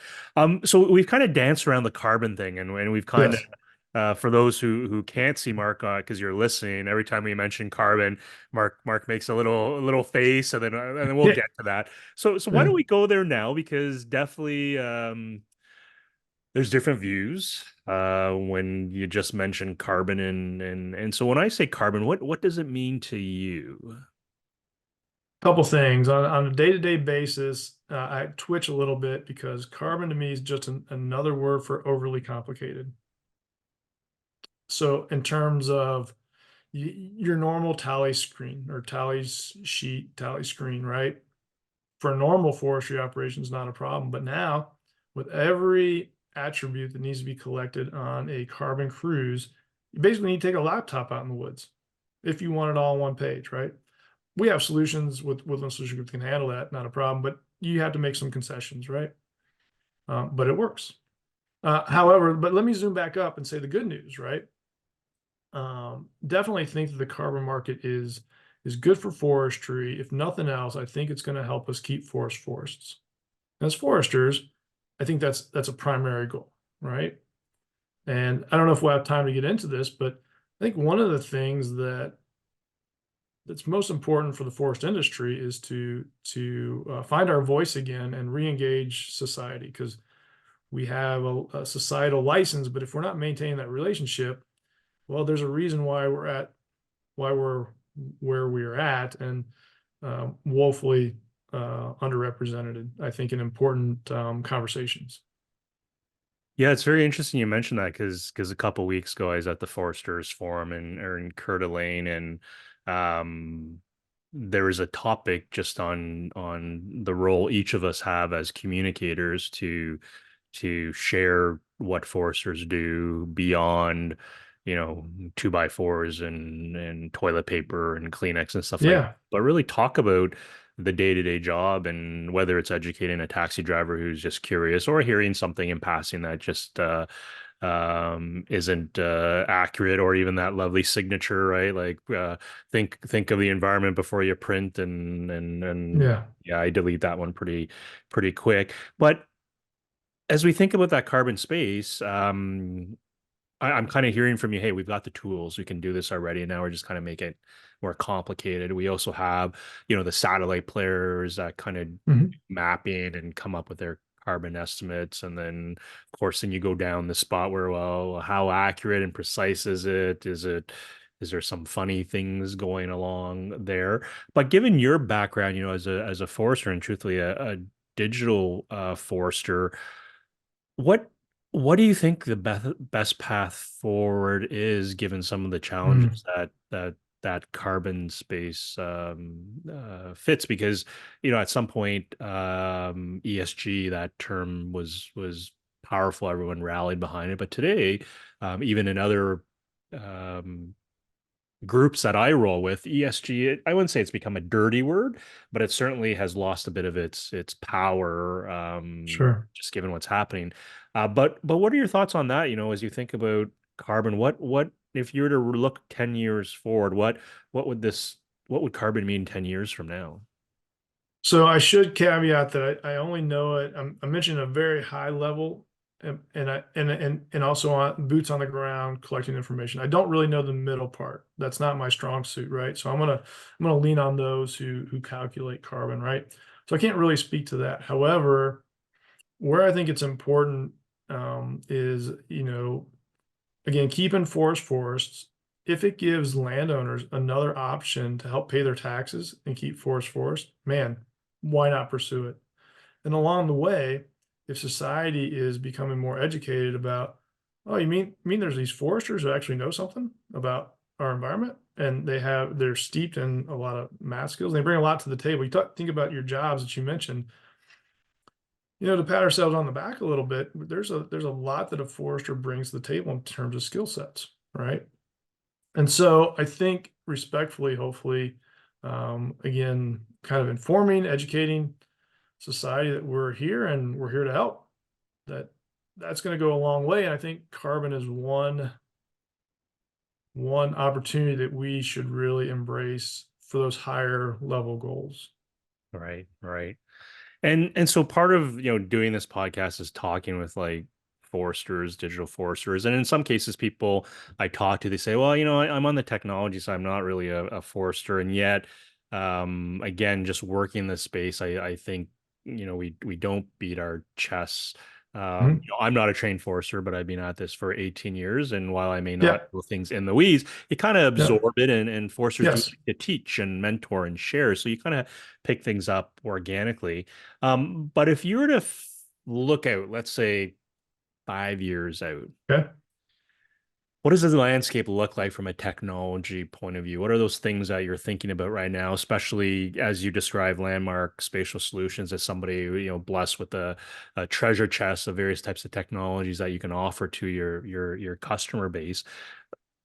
so we've kind of danced around the carbon thing, and we've kind of Yes. for those who can't see Mark because you're listening, every time we mention carbon, Mark makes a little face, and then we'll Yeah. get to that. So why Yeah. don't we go there now? Because definitely there's different views when you just mention carbon and so when I say carbon, what does it mean to you? Couple things on a day-to-day basis. I twitch a little bit because carbon to me is just another word for overly complicated. So in terms of your normal tally screen or tally sheet, tally screen, right? For normal forestry operations, not a problem. But now, with every attribute that needs to be collected on a carbon cruise, you basically need to take a laptop out in the woods if you want it all on one page, right? We have solutions with Woodland Solution Group that can handle that, not a problem, but you have to make some concessions, right? But it works. However, but let me zoom back up and say the good news, right? definitely think that the carbon market is good for forestry. If nothing else, I think it's going to help us keep forests. As foresters, I think that's a primary goal, right? And I don't know if we'll have time to get into this, but I think one of the things that's most important for the forest industry is to find our voice again and re-engage society, because we have a societal license, but if we're not maintaining that relationship, well, there's a reason why we're where we are at, and woefully underrepresented, I think, in important conversations. Yeah, it's very interesting you mentioned that because a couple weeks ago I was at the Foresters Forum in Coeur d'Alene, and um, there was a topic just on the role each of us have as communicators to share what foresters do beyond, two by fours and toilet paper and Kleenex and stuff like that, Yeah, but really talk about the day-to-day job, and whether it's educating a taxi driver who's just curious or hearing something in passing that just isn't accurate, or even that lovely signature, right? Like think of the environment before you print, and yeah. yeah, I delete that one pretty quick. But as we think about that carbon space, I'm kind of hearing from you, hey, we've got the tools, we can do this already, and now we're just kind of make it more complicated. We also have, the satellite players that kind of Mhm. mapping and come up with their carbon estimates, and then of course, then you go down the spot where, well, how accurate and precise is it? Is there some funny things going along there? But given your background, as a forester, and truthfully a digital forester, what what do you think the best path forward is, given some of the Mm, challenges that carbon space fits? Because at some point, ESG, that term was powerful. Everyone rallied behind it, but today, even in other um, groups that I roll with, ESG, I wouldn't say it's become a dirty word, but it certainly has lost a bit of its power, sure. just given what's happening. But what are your thoughts on that? As you think about carbon, what if you were to look 10 years forward, what would this what would carbon mean 10 years from now? So I should caveat that I only know it. I'm mentioning a very high level, and also on boots on the ground collecting information. I don't really know the middle part. That's not my strong suit, right? So I'm gonna lean on those who calculate carbon, right? So I can't really speak to that. However, where I think it's important is, again, keeping forests. If it gives landowners another option to help pay their taxes and keep forest, man, why not pursue it? And along the way, if society is becoming more educated about, oh, you mean there's these foresters who actually know something about our environment, and they're steeped in a lot of math skills. They bring a lot to the table. Think about your jobs that you mentioned. To pat ourselves on the back a little bit, there's a lot that a forester brings to the table in terms of skill sets, right? And so I think respectfully, hopefully, again, kind of informing, educating society that we're here and we're here to help. That's going to go a long way. And I think carbon is one opportunity that we should really embrace for those higher level goals. Right, right. And so part of, doing this podcast is talking with like foresters, digital foresters, and in some cases, people I talk to, they say, well, I'm on the technology side, I'm not really a forester, and yet, again, just working this space, I think, we don't beat our chests. Mhm. I'm not a trained forester, but I've been at this for 18 years, and while I may not Yeah. know things in the weeds, you kind of Yeah. absorb it, and foresters do Yes. like to teach and mentor and share, so you kind of pick things up organically. But if you were to look out, let's say 5 years out, Okay. what does the landscape look like from a technology point of view? What are those things that you're thinking about right now, especially as you describe LandMark Spatial Solutions as somebody, blessed with a treasure chest of various types of technologies that you can offer to your customer base?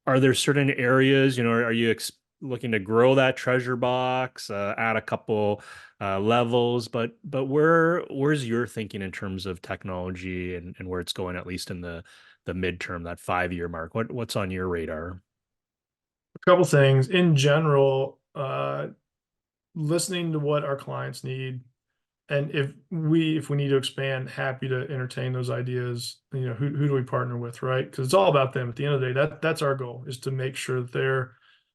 Are there certain areas, are you looking to grow that treasure box, add a couple levels, but where's your thinking in terms of technology, and where it's going, at least in the midterm, that 5 year mark? What's on your radar? couple things in general, listening to what our clients need. And if we need to expand, happy to entertain those ideas. Who do we partner with, right? Because it's all about them. At the end of the day, that's our goal, is to make sure that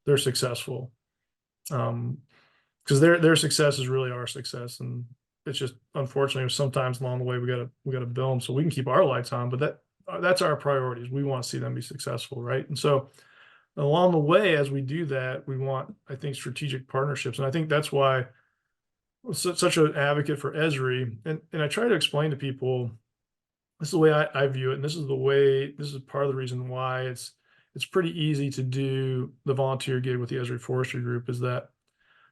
they're successful. Because their success is really our success, and it's just unfortunately sometimes along the way we gotta bill them so we can keep our lights on. But that's our priorities. We want to see them be successful, right? And so along the way, as we do that, we want, I think, strategic partnerships, and I think that's why I'm such an advocate for Esri. And I try to explain to people, this is the way I view it, and this is part of the reason why it's pretty easy to do the volunteer gig with the Esri Forestry Group, is that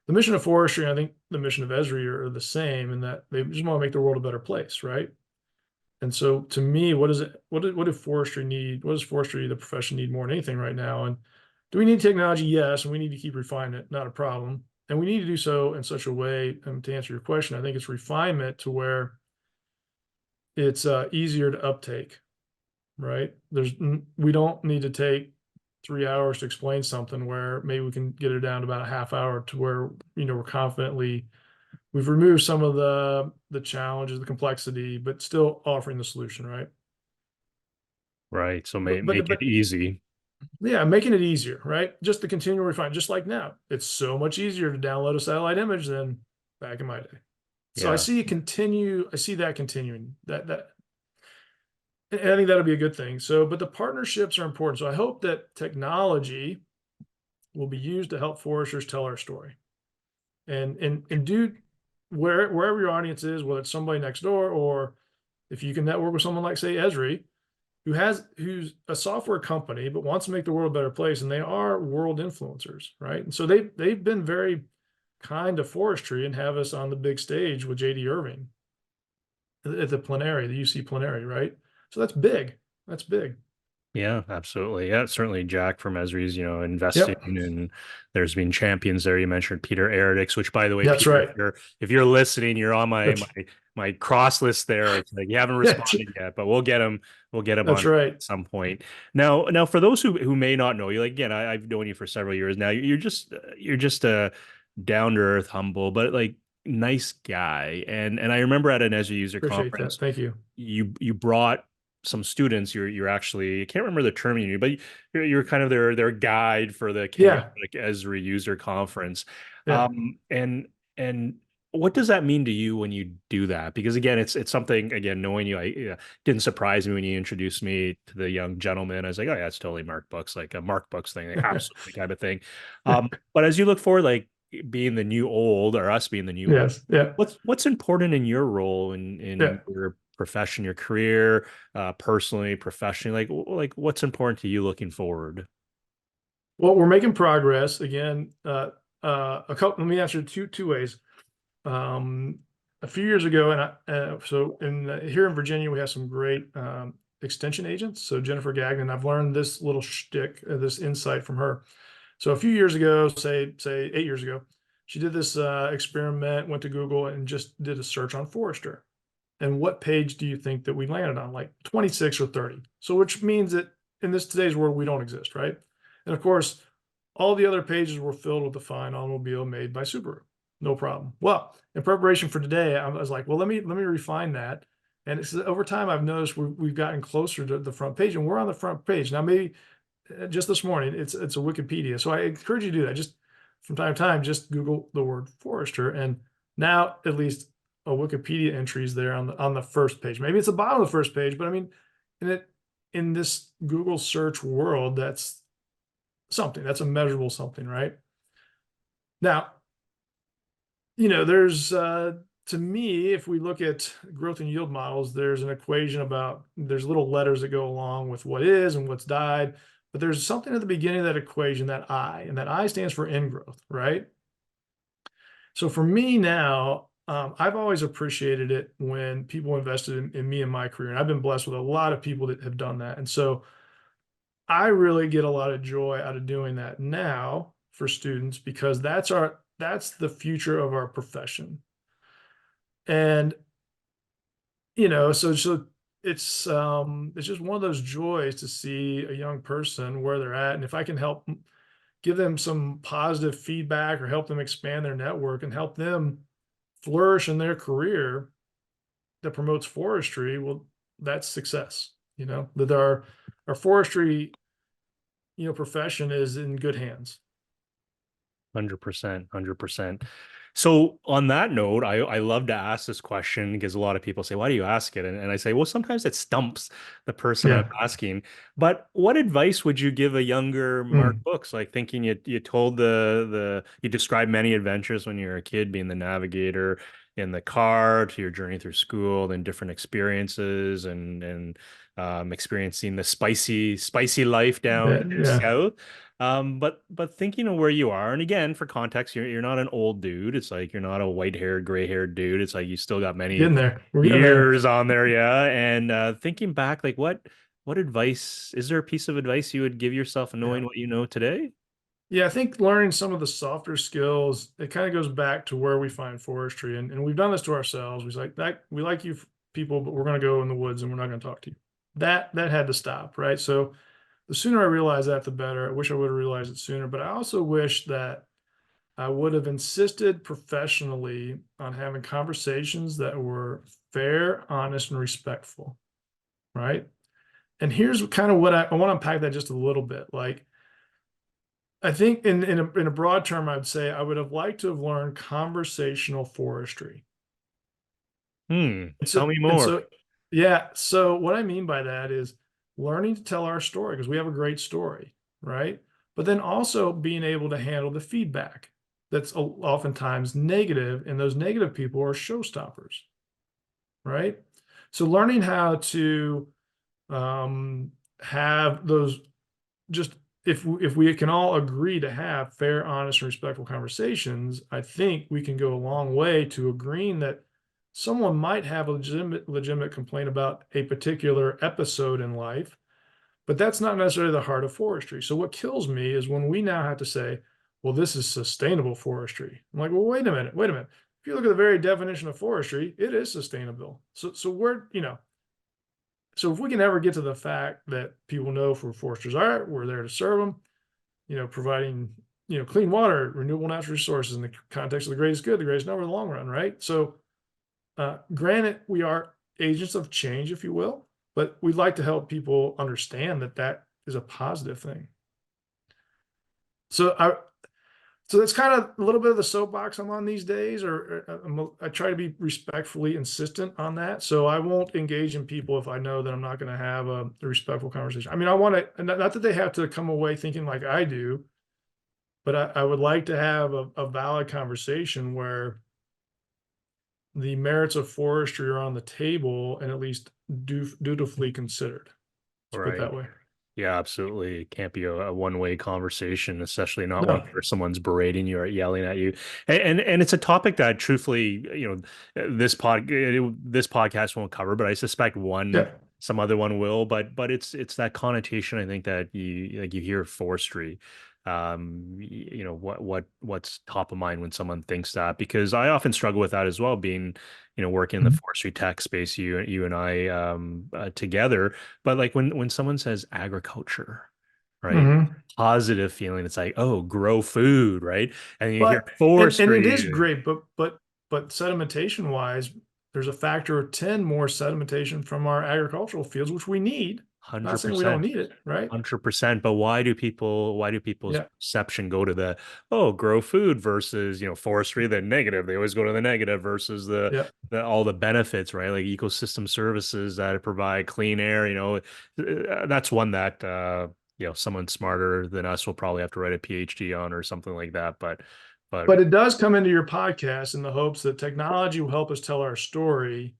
the mission of forestry, and I think the mission of Esri are the same, in that they just want to make the world a better place, right? And so to me, what do forestry need? What does forestry, the profession, need more than anything right now? And do we need technology? Yes, and we need to keep refining it, not a problem. And we need to do so in such a way, to answer your question, I think it's refinement to where it's easier to uptake, right? We don't need to take 3 hours to explain something, where maybe we can get it down to about a half hour, to where we've removed some of the challenges, the complexity, but still offering the solution, right? Right. So But make it easy. yeah, making it easier, right? Just the continual refine, just like now, it's so much easier to download a satellite image than back in my day. So Yeah. I see that continuing. And I think that'll be a good thing. So, but the partnerships are important. So I hope that technology will be used to help foresters tell our story, and do wherever your audience is, whether it's somebody next door, or if you can network with someone like, say, Esri, who's a software company but wants to make the world a better place, and they are world influencers, right? And so they've been very kind to forestry and have us on the big stage with JD Irving at the plenary, the UC plenary, right? So that's big. That's big. Yeah, absolutely. Yeah, certainly Jack from Esri's, investing, Yep. and there's been champions there. You mentioned Peter Eridix, which, by the way, That's Peter, right. if you're listening, you're on my That's my cross list there. It's like you haven't yeah, responded yet, but we'll get him that's on right. at some point. Now for those who may not know you, like, again, I've known you for several years now. You're just a down to earth, humble, but like nice guy. And I remember at an Esri user Appreciate that. conference, Thank you. you brought some students. You're actually, I can't remember the term you used, but you're kind of their guide for the Yeah. chaotic Esri user conference. Yeah. And what does that mean to you when you do that? Because again, it's something, again, knowing you, didn't surprise me when you introduced me to the young gentleman. I was like, oh yeah, it's totally Mark Books, like a Mark Books thing, like, absolutely kind of thing. But as you look forward, like being the new old, or us being the new old, Yes. Yeah. what's important in your role in Yeah. your profession, your career, personally, professionally? Like what's important to you looking forward? Well, we're making progress again. A couple. Let me answer two ways. Um, a few years ago, and so here in Virginia, we have some great extension agents. So Jennifer Gagnon, I've learned this little shtick, this insight from her. So a few years ago, say 8 years ago, she did this experiment, went to Google and just did a search on Forester. And what page do you think that we landed on? Like 26 or 30. So which means that in this today's world, we don't exist, right? And of course, all the other pages were filled with the fine automobile made by Subaru. No problem. Well, in preparation for today, I was like, well, let me refine that. And it's over time, I've noticed we've gotten closer to the front page, and we're on the front page now. Maybe just this morning, it's a Wikipedia. So I encourage you to do that. Just from time to time, just Google the word Forester, and now at least a Wikipedia entry is there on the first page. Maybe it's the bottom of the first page, but I mean, in this Google search world, that's something. That's a measurable something, right? Now, there's to me, if we look at growth and yield models, there's an equation about, there's little letters that go along with what is and what's died, but there's something at the beginning of that equation, that I, and that I stands for ingrowth, right? So for me now, I've always appreciated it when people invested in me and my career, and I've been blessed with a lot of people that have done that. And so I really get a lot of joy out of doing that now for students, because that's the future of our profession. And so it's just one of those joys to see a young person where they're at, and if I can help give them some positive feedback or help them expand their network and help them flourish in their career that promotes forestry, well, that's success. That our forestry, profession is in good hands. 100%, 100%. So on that note, I love to ask this question because a lot of people say, why do you ask it? And I say, well, sometimes it stumps the person I'm Yeah. asking. But what advice would you give a younger Mark Mm. Books? Like thinking you told you described many adventures when you were a kid, being the navigator in the car to your journey through school, then different experiences and experiencing the spicy life down Yeah. Yeah. south. But thinking of where you are, and again, for context, you're not an old dude. It's like you're not a white-haired, gray-haired dude. It's like you still got many Getting there. We're getting there. years on there, yeah. And thinking back, like what advice is there a piece of advice you would give yourself Yeah. knowing what you know today? Yeah, I think learning some of the softer skills, it kind of goes back to where we find forestry. And we've done this to ourselves. We like that we like you people, but we're gonna go in the woods and we're not gonna talk to you. That had to stop, right? So the sooner I realized that, the better. I wish I would have realized it sooner, but I also wish that I would have insisted professionally on having conversations that were fair, honest, and respectful, right? And here's kind of what I want to unpack that just a little bit. Like, I think in a broad term, I'd say I would have liked to have learned conversational forestry. And Tell so, me and more. so, yeah. So what I mean by that is learning to tell our story because we have a great story, right? But then also being able to handle the feedback that's oftentimes negative, and those negative people are showstoppers, right? So learning how to um, have those just if we can all agree to have fair, honest, and respectful conversations, I think we can go a long way to agreeing that someone might have a legitimate complaint about a particular episode in life, but that's not necessarily the heart of forestry. So what kills me is when we now have to say, well, this is sustainable forestry. I'm like, well, wait a minute, wait a minute. If you look at the very definition of forestry, it is sustainable. So so if we can ever get to the fact that people know for foresters are, we're there to serve them, providing, clean water, renewable natural resources in the context of the greatest good, the greatest number in the long run, right? So, granted, we are agents of change, if you will, but we'd like to help people understand that that is a positive thing. So so that's kind of a little bit of the soapbox I'm on these days, or I try to be respectfully insistent on that. So I won't engage in people if I know that I'm not going to have a respectful conversation. I mean, I want to, not that they have to come away thinking like I do, but I would like to have a valid conversation where the merits of forestry are on the table and at least dutifully considered. Let's put it Right. that way. Yeah, absolutely. It can't be a one-way conversation, especially not one No. where someone's berating you or yelling at you. And it's a topic that truthfully, this podcast won't cover, but I suspect Yeah. some other one will. But it's that connotation I think that you hear forestry. What's top of mind when someone thinks that? Because I often struggle with that as well, being, working in the Mhm. forestry tech space, you and I together. But like when someone says agriculture, right? Mhm. Positive feeling. It's like, oh, grow food, right? And you hear But and it is forestry, great, but sedimentation wise, there's a factor of 10 more sedimentation from our agricultural fields, which we need. Not saying we don't 100%. need it, right? 100%. But why do people's Yeah, perception go to the, oh, grow food versus, forestry, the negative? They always go to the negative versus yeah. the all the benefits, right? Like ecosystem services that provide clean air, that's one that someone smarter than us will probably have to write a PhD on or something like that. But But it does come into your podcast in the hopes that technology will help us tell our story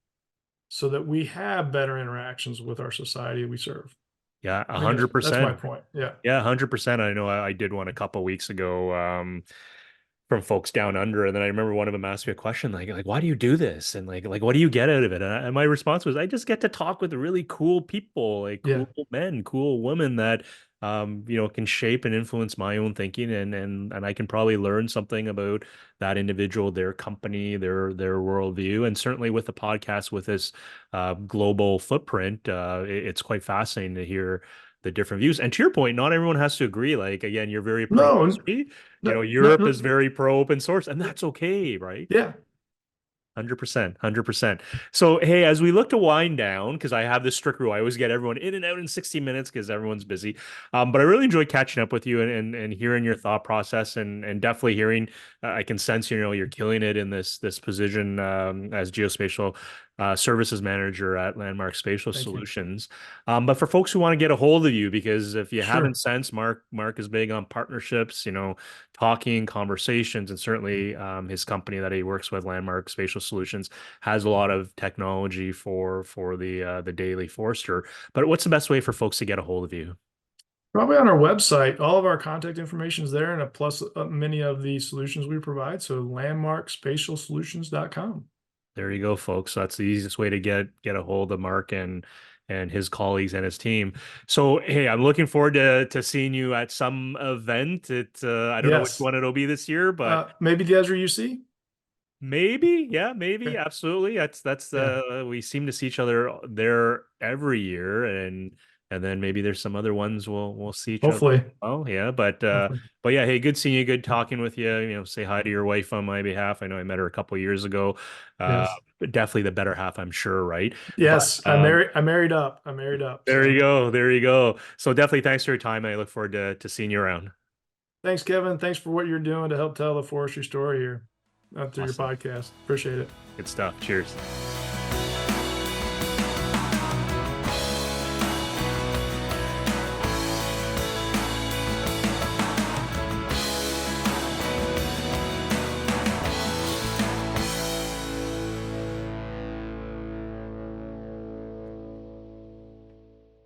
so that we have better interactions with our society we serve. yeah, a I think hundred that's my percent. point. Yeah. Yeah, 100%. I know I did one a couple weeks ago. From folks down under. And then I remember one of them asked me a question like why do you do this? And like what do you get out of it? And my response was, I just get to talk with really cool people, like Yeah. cool men, cool women that can shape and influence my own thinking and I can probably learn something about that individual, their company, their worldview. And certainly with the podcast with this global footprint, it's quite fascinating to hear the different views. And to your point, not everyone has to agree. Like again, you're very pro No, Esri. no, no, Europe is no, very pro open source, and that's okay, right? yeah, 100%, 100%. So, hey, as we look to wind down, because I have this strict rule, I always get everyone in and out in 60 minutes because everyone's busy. But I really enjoyed catching up with you and hearing your thought process and definitely hearing, I can sense, you're killing it in this position as Geospatial Services Manager at LandMark Spatial thank you. Solutions. But for folks who want to get a hold of you, because if you haven't Sure. sensed, Mark is big on partnerships, talking, conversations, and certainly his company that he works with, LandMark Spatial Solutions, has a lot of technology for the daily forester. But what's the best way for folks to get a hold of you? Probably on our website, all of our contact information is there, and a plus many of the solutions we provide. So landmarkspatialsolutions.com. There you go, folks. That's the easiest way to get a hold of Mark and his colleagues and his team. So, hey, I'm looking forward to seeing you at some event. I don't know which Yes. one it'll be this year, but Maybe the Esri UC. maybe, yeah, maybe, Okay. absolutely. That's Yeah. we seem to see each other there every year, and then maybe there's some other ones we'll see each other. Hopefully. Oh yeah, Hopefully. but yeah, hey, good seeing you, good talking with you. Say hi to your wife on my behalf. I know I met her a couple years ago. Uh, Yes. but definitely the better half, I'm sure, right? But Yes. I married up. there you So go, there you go. So definitely thanks for your time. I look forward to seeing you around. thanks, Kevin. Thanks for what you're doing to help tell the forestry story here through your Awesome, podcast. Appreciate it. good stuff. Cheers.